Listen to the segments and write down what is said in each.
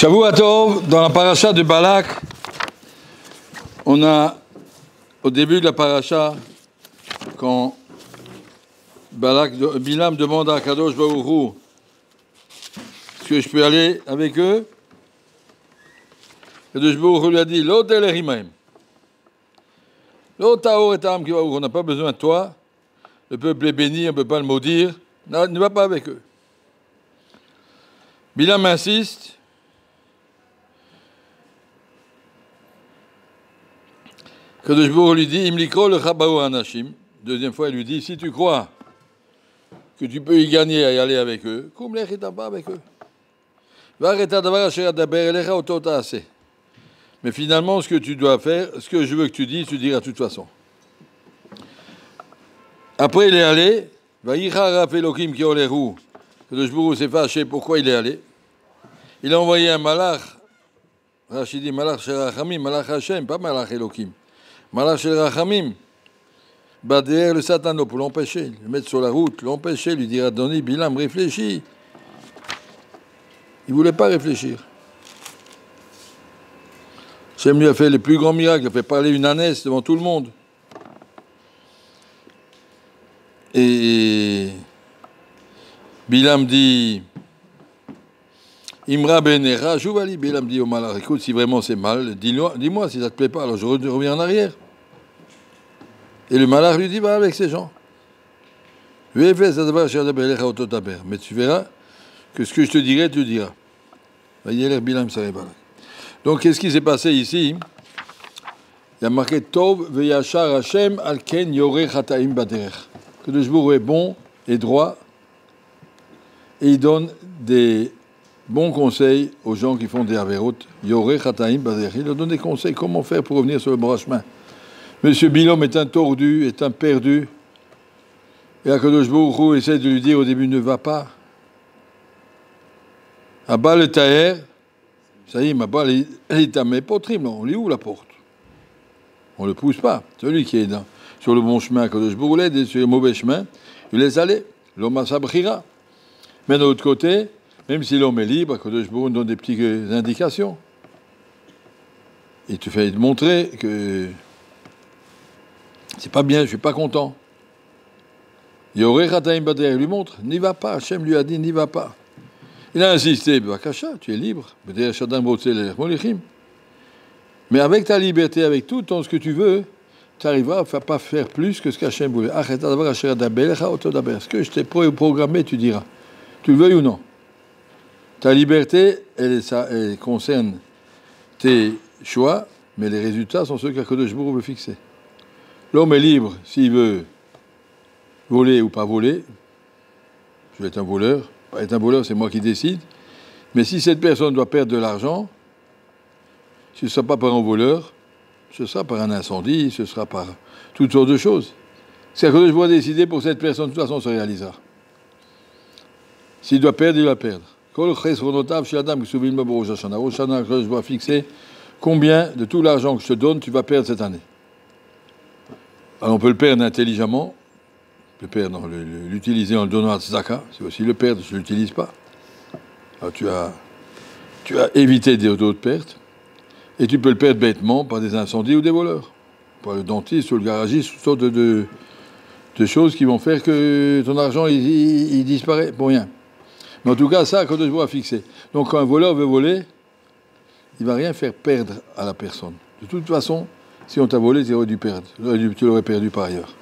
Shavua Tov, dans la paracha de Balak, on a, au début de la paracha, quand Bilam demande à Kadosh Baruch Hu, est-ce que je peux aller avec eux? Kadosh Baruch Hu lui a dit, Lo telerimaim. Lo taor et am ki baruch, on n'a pas besoin de toi. Le peuple est béni, on ne peut pas le maudire. Non, ne va pas avec eux. Bilam insiste. Kadosh Baruch Hu lui dit, Imlikro le chabaou anashim. Deuxième fois, il lui dit, si tu crois que tu peux y gagner à y aller avec eux, koum lech et pas avec eux. Mais finalement, ce que tu dois faire, ce que je veux que tu dises, tu diras de toute façon. Après, il est allé. Kadosh Baruch Hu s'est fâché. Pourquoi il est allé? Il a envoyé un malach. Rachid dit malach shel Rachamim, malach Hashem, pas malach Elohim. Malach shel Rachamim. Derrière le satano pour l'empêcher, le mettre sur la route, l'empêcher, lui dire Adoni, Bilam, réfléchis. Il ne voulait pas réfléchir. Hachem lui a fait les plus grands miracles, il a fait parler une ânesse devant tout le monde. Et Bilam dit Imra benera, Jouvali. Bilam dit au malach, écoute, si vraiment c'est mal, dis-moi si ça ne te plaît pas, alors je reviens en arrière. Et le malach lui dit, va avec ces gens. Mais tu verras que ce que je te dirai, tu diras. Donc, qu'est-ce qui s'est passé ici? Il y a marqué Tov veyachar Hashem al ken yoreh chataim baderech. Que le Jbour est bon et droit, et il donne des bons conseils aux gens qui font des averot. Yoreh chataim baderech. Il leur donne des conseils comment faire pour revenir sur le droit chemin. Monsieur Bilam est un tordu, est un perdu. Et Akadosh Baruch Hu essaie de lui dire au début, ne va pas. Abba le taher, ça y est, Abba l'étamé potrim, on lui ouvre la porte. On ne le pousse pas. Celui qui est sur le bon chemin, Akadosh Baruch Hu l'aide, sur le mauvais chemin, il laisse aller. L'homme sabrira. Mais de l'autre côté, même si l'homme est libre, Akadosh Baruch Hu donne des petites indications. Il te fait montrer que c'est pas bien, je suis pas content. Yoreh Chataim Bader lui montre, n'y va pas. Hachem lui a dit, n'y va pas. Il a insisté, Bakasha, tu es libre. Mais avec ta liberté, avec tout ce que tu veux, tu arriveras à pas faire plus que ce qu'Hachem voulait. Ce que je t'ai programmé, tu diras. Tu le veuilles ou non. Ta liberté, elle concerne tes choix, mais les résultats sont ceux qu'Akadosh Baruch Hu veut fixer. L'homme est libre s'il veut voler ou pas voler. Je vais être un voleur. Être un voleur, c'est moi qui décide. Mais si cette personne doit perdre de l'argent, ce ne sera pas par un voleur, ce sera par un incendie, ce sera par toutes sortes de choses. C'est que je dois décider pour cette personne, de toute façon, ça se réalisera. S'il doit perdre, il va perdre. Je dois fixer combien de tout l'argent que je te donne, tu vas perdre cette année. Alors on peut le perdre intelligemment, l'utiliser en le donnant à tzedaka, c'est aussi le perdre, je ne l'utilise pas. Alors tu as évité d'autres pertes, et tu peux le perdre bêtement par des incendies ou des voleurs, par le dentiste ou le garagiste, toutes sortes de choses qui vont faire que ton argent il disparaît pour rien. Mais en tout cas, ça, quand je vois fixer. Donc quand un voleur veut voler, il ne va rien faire perdre à la personne. De toute façon, si on t'a volé, tu aurais dû perdre. Tu l'aurais perdu par ailleurs.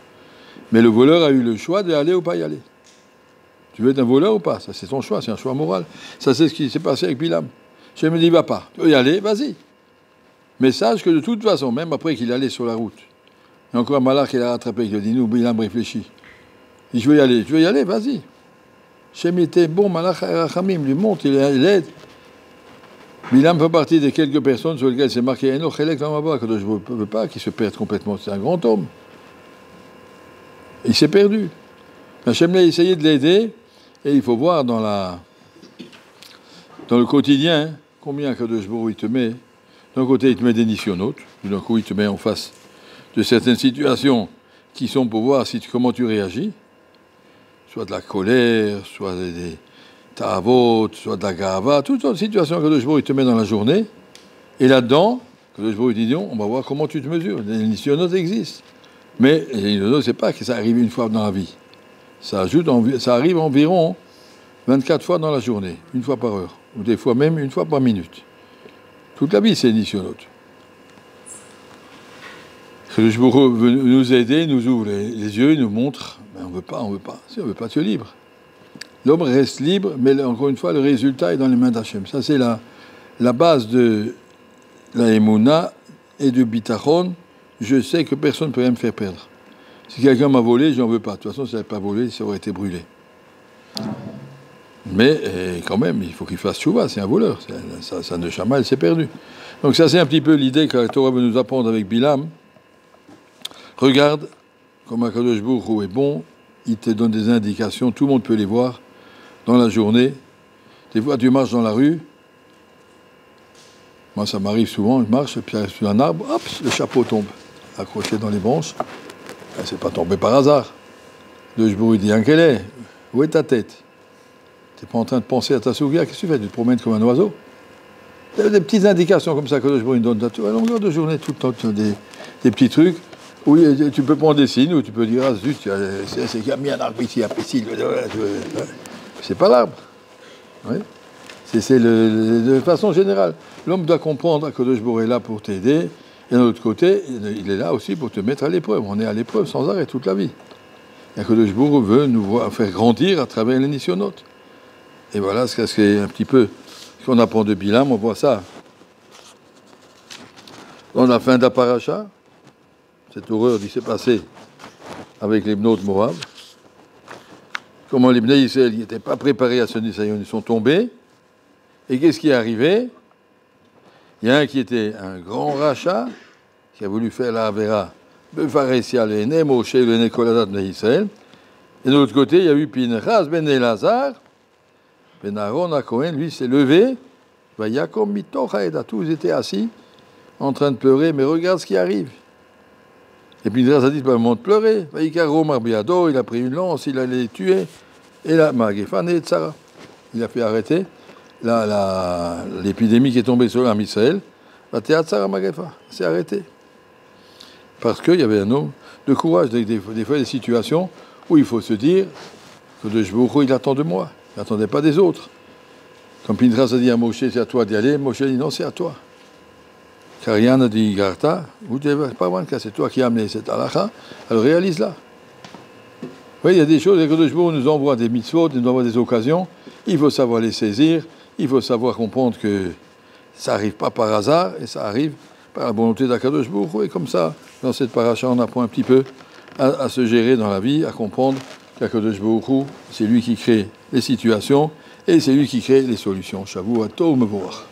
Mais le voleur a eu le choix d'aller ou pas y aller. Tu veux être un voleur ou pas? Ça, c'est ton choix, c'est un choix moral. Ça, c'est ce qui s'est passé avec Bilam. Je me dis, va pas. Tu veux y aller, vas-y. Mais sache que de toute façon, même après qu'il allait sur la route, il y a encore un malach qui l'a rattrapé, qui lui a dit, nous, Bilam réfléchit. Il dit, je veux y aller. Tu veux y aller, vas-y. Shem était bon, malach Rachamim, lui monte, il aide. Bilam fait partie des quelques personnes sur lesquelles c'est marqué Enoch Elek Lamaba, que je ne veux pas qu'il se perde complètement. C'est un grand homme. Il s'est perdu. Hachem a essayé de l'aider, et il faut voir dans le quotidien combien Kadosh Baruch Hu il te met. D'un côté, il te met des nisyonotes, d'un coup, il te met en face de certaines situations qui sont pour voir comment tu réagis, soit de la colère, soit ta'avot, soit de la gava, toutes sortes de situations que le il te met dans la journée. Et là-dedans, que le dit, on va voir comment tu te mesures. Les nisyonos existent. Mais les nisyonos, c'est pas que ça arrive une fois dans la vie. Ça arrive environ 24 fois dans la journée, une fois par heure, ou des fois même une fois par minute. Toute la vie, c'est nisyonos. Que le Jbourou veut nous aider, nous ouvre les yeux, il nous montre, mais on veut pas. Si on veut pas, tu es libre. L'homme reste libre, mais encore une fois, le résultat est dans les mains d'Hachem. Ça, c'est la base de la Emouna et du Bitachon. Je sais que personne ne peut rien me faire perdre. Si quelqu'un m'a volé, je n'en veux pas. De toute façon, si ça n'avait pas volé, ça aurait été brûlé. Mais quand même, il faut qu'il fasse chouva, c'est un voleur. Ça ne chamal, c'est perdu. Donc ça, c'est un petit peu l'idée que la Torah veut nous apprendre avec Bilam. Regarde comme Akadosh Baruch Hu est bon, il te donne des indications, tout le monde peut les voir dans la journée. Des fois, tu marches dans la rue. Moi, ça m'arrive souvent, je marche, et puis j'arrive sur un arbre, hop, le chapeau tombe, accroché dans les branches. C'est pas tombé par hasard. Le Jbourou dit, quel est? Où est ta tête? Tu n'es pas en train de penser à ta souga, qu'est-ce que tu fais? Tu te promènes comme un oiseau? Il y a des petites indications comme ça que le Jbourou donne à longueur de journée, tout le temps, des petits trucs. Oui, tu peux prendre des signes, ou tu peux dire, ah zut, c'est qu'il y a mis un arbre ici, c'est pas l'arbre. Oui. C'est de façon générale. L'homme doit comprendre que le Jbourou est là pour t'aider, et d'un autre côté, il est là aussi pour te mettre à l'épreuve. On est à l'épreuve sans arrêt toute la vie. Et que le Jbourou veut nous faire grandir à travers les nisyonotes. Et voilà ce qu'est un petit peu ce qu'on apprend de Bilam, on voit ça. Dans la fin d'Aparacha, cette horreur qui s'est passée avec les Bnot de Moab. Comment les Bnei Israël n'étaient pas préparés à ce Nisayon, ils sont tombés. Et qu'est-ce qui est arrivé? Il y a un qui était un grand rachat, qui a voulu faire la Avera, Befaresia le Né, Moshe le Né Koladat Bnei Israël. Et de l'autre côté, il y a eu Pinchas ben Elazar, ben Aaron à Cohen, lui s'est levé, Vayakom Mitoch Haeda, tous étaient assis, en train de pleurer, mais regarde ce qui arrive. Et puis Pinchas a dit, c'est pas le moment de pleurer. Vayikaro Marbiado, il a pris une lance, il allait les tuer. Et là, Magefan et Tzara, il a fait arrêter l'épidémie qui est tombée sur l'âme Israël. La Tzara Magefa, c'est arrêté. Parce qu'il y avait un homme de courage. Des fois, des situations où il faut se dire que le Jbourou, il attend de moi. Il n'attendait pas des autres. Comme Pinchas a dit à Moshe, c'est à toi d'y aller. Moshe dit, non, c'est à toi. Car Yann a dit, Garta, c'est toi qui as amené cette halakha, alors réalise-la. Oui, il y a des choses, et que le Jbourou nous envoie des mitzvot, il nous envoie des occasions, il faut savoir les saisir, il faut savoir comprendre que ça n'arrive pas par hasard, et ça arrive par la volonté d'Akadosh Baruch Hu. Et comme ça, dans cette paracha, on apprend un petit peu à se gérer dans la vie, à comprendre qu'Akadosh Baruch Hu, c'est lui qui crée les situations, et c'est lui qui crée les solutions. Shavuot Tov Mevorach.